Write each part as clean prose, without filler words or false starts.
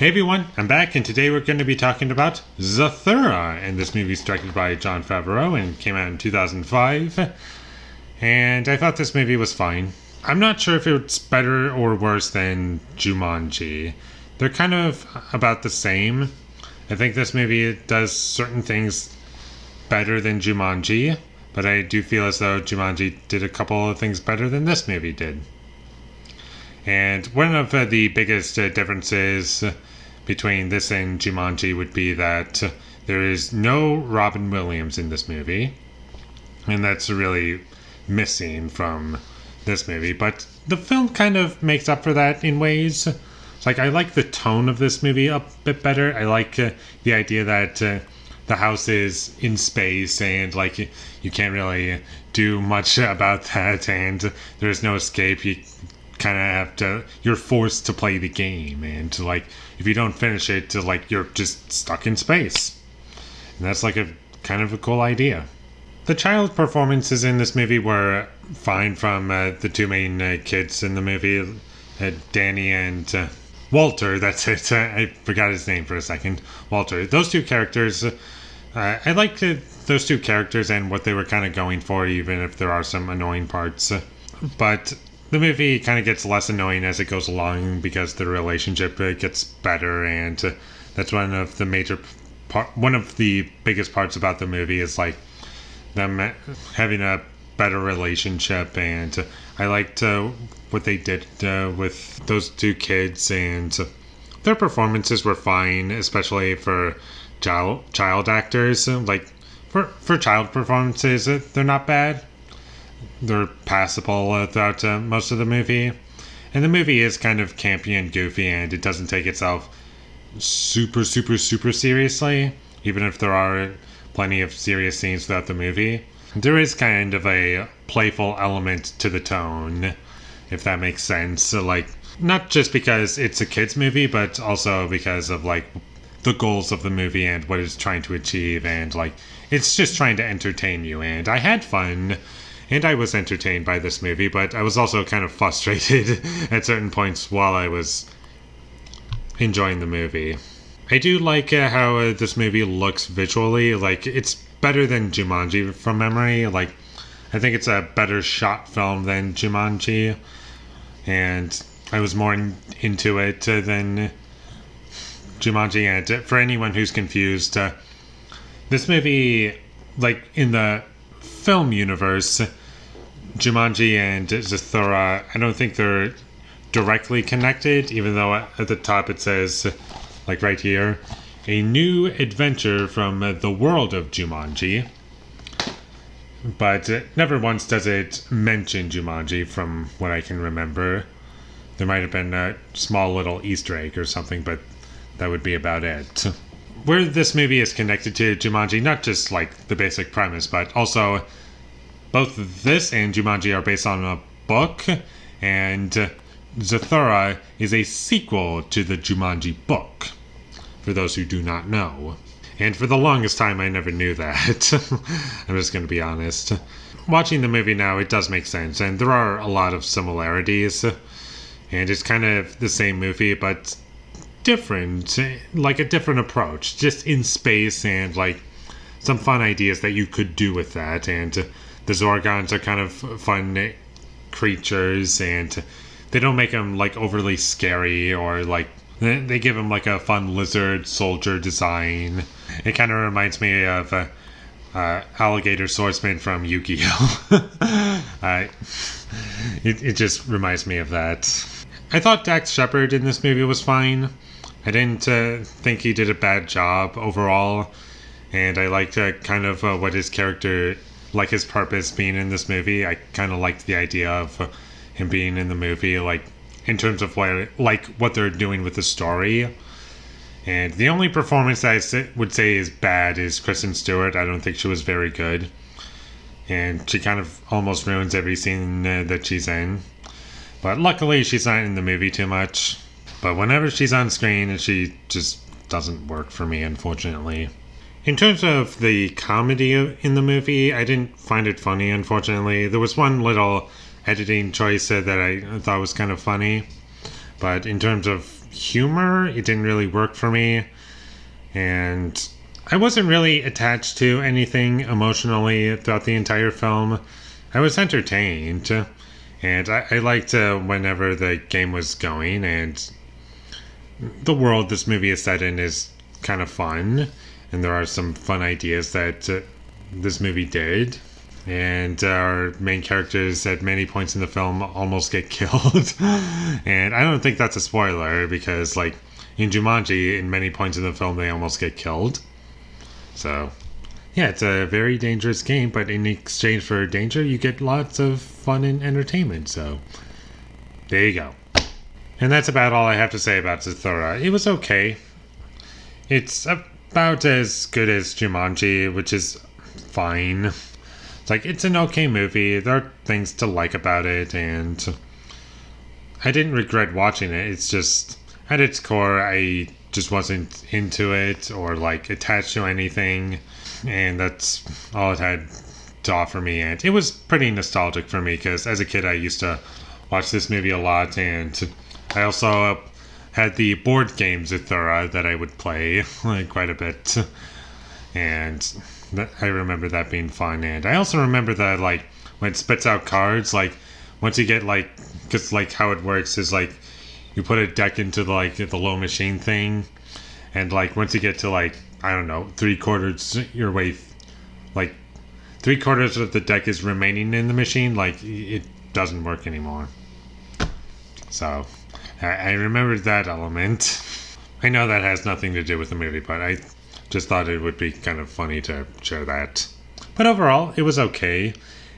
Hey everyone, I'm back, and today we're going to be talking about Zathura, and this movie is directed by Jon Favreau and came out in 2005, and I thought this movie was fine. I'm not sure if it's better or worse than Jumanji. They're kind of about the same. I think this movie does certain things better than Jumanji, but I do feel as though Jumanji did a couple of things better than this movie did. And one of the biggest differences between this and Jumanji would be that there is no Robin Williams in this movie. And that's really missing from this movie. But the film kind of makes up for that in ways. Like, I like the tone of this movie a bit better. I like the idea that the house is in space and, like, you can't really do much about that. And there's no escape. You kind of have to, you're forced to play the game, and like if you don't finish it, like you're just stuck in space. And that's like a kind of a cool idea. The child performances in this movie were fine from the two main kids in the movie, Danny and Walter. That's it. I forgot his name for a second. Walter. Those two characters, I like those two characters and what they were kind of going for, even if there are some annoying parts. But the movie kind of gets less annoying as it goes along because the relationship gets better, and that's one of the biggest parts about the movie is like them having a better relationship. And I liked what they did with those two kids, and their performances were fine, especially for child actors. Like for child performances, they're not bad. They're passable throughout most of the movie. And the movie is kind of campy and goofy, and it doesn't take itself super seriously, even if there are plenty of serious scenes throughout the movie. There is kind of a playful element to the tone, if that makes sense. So, like, not just because it's a kid's movie, but also because of, like, the goals of the movie and what it's trying to achieve, and, like, it's just trying to entertain you. And I had fun, and I was entertained by this movie, but I was also kind of frustrated at certain points while I was enjoying the movie. I do like how this movie looks visually. Like, it's better than Jumanji from memory. Like, I think it's a better shot film than Jumanji, and I was more into it than Jumanji. And for anyone who's confused, this movie, like, in the film universe, Jumanji and Zathura, I don't think they're directly connected, even though at the top it says, like right here, a new adventure from the world of Jumanji. But never once does it mention Jumanji from what I can remember. There might have been a small little Easter egg or something, but that would be about it. Where this movie is connected to Jumanji, not just like the basic premise, but also both this and Jumanji are based on a book, and Zathura is a sequel to the Jumanji book, for those who do not know. And for the longest time, I never knew that. I'm just going to be honest. Watching the movie now, it does make sense, and there are a lot of similarities, and it's kind of the same movie, but different, like a different approach, just in space, and like some fun ideas that you could do with that. And the Zorgons are kind of fun creatures, and they don't make them like overly scary, or like they give them like a fun lizard soldier design. It kind of reminds me of Alligator Swordsman from Yu-Gi-Oh! It just reminds me of that. I thought Dax Shepard in this movie was fine. I didn't think he did a bad job overall, and I liked kind of what his character, like his purpose being in this movie. I kind of liked the idea of him being in the movie, like in terms of what they're doing with the story. And the only performance that I would say is bad is Kristen Stewart. I don't think she was very good, and she kind of almost ruins every scene that she's in. But luckily she's not in the movie too much. But whenever she's on screen, she just doesn't work for me, unfortunately. In terms of the comedy in the movie, I didn't find it funny, unfortunately. There was one little editing choice that I thought was kind of funny. But in terms of humor, it didn't really work for me. And I wasn't really attached to anything emotionally throughout the entire film. I was entertained. And I liked whenever the game was going. And the world this movie is set in is kind of fun. And there are some fun ideas that this movie did. And our main characters at many points in the film almost get killed. And I don't think that's a spoiler because, like, in Jumanji, in many points in the film, they almost get killed. So, yeah, it's a very dangerous game, but in exchange for danger, you get lots of fun and entertainment. So, there you go. And that's about all I have to say about Zathura. It was okay. It's about as good as Jumanji, which is fine. Like, it's an okay movie. There are things to like about it, and I didn't regret watching it. It's just, at its core, I just wasn't into it or, like, attached to anything, and that's all it had to offer me. And it was pretty nostalgic for me, because as a kid, I used to watch this movie a lot, and I also had the board game Zathura that I would play like, quite a bit, and I remember that being fun. And I also remember that, like, when it spits out cards, like, once you get, like, because, like, how it works is, like, you put a deck into, like, the low machine thing, and, like, once you get to, like, I don't know, 3/4 your way, like, 3/4 of the deck is remaining in the machine, like, it doesn't work anymore. So, I remember that element. I know that has nothing to do with the movie, but I just thought it would be kind of funny to share that. But overall, it was okay.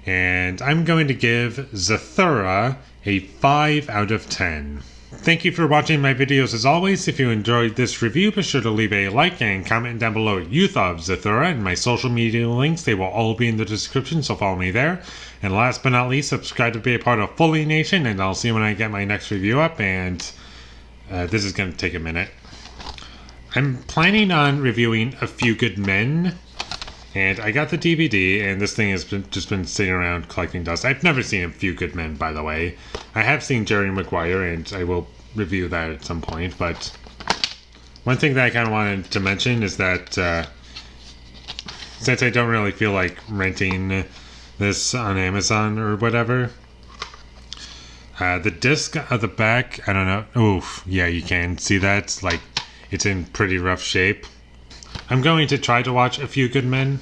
And I'm going to give Zathura a 5 out of 10. Thank you for watching my videos as always. If you enjoyed this review, be sure to leave a like and comment down below what you thought of Zathura, and my social media links, they will all be in the description, so follow me there. And last but not least, subscribe to be a part of Foley Nation, and I'll see you when I get my next review up, and this is going to take a minute. I'm planning on reviewing A Few Good Men, and I got the DVD, and this thing has just been sitting around collecting dust. I've never seen A Few Good Men, by the way. I have seen Jerry Maguire, and I will review that at some point, but one thing that I kind of wanted to mention is that since I don't really feel like renting this on Amazon or whatever, the disc at the back, I don't know. Oof, yeah, you can see that. Like, it's in pretty rough shape. I'm going to try to watch A Few Good Men,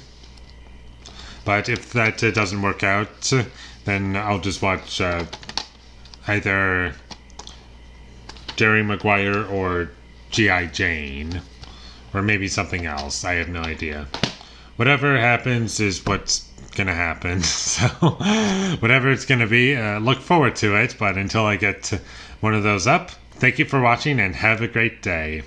but if that doesn't work out, then I'll just watch either Jerry Maguire or G.I. Jane, or maybe something else. I have no idea. Whatever happens is what's gonna happen. So whatever it's gonna be, look forward to it. But until I get one of those up, thank you for watching and have a great day.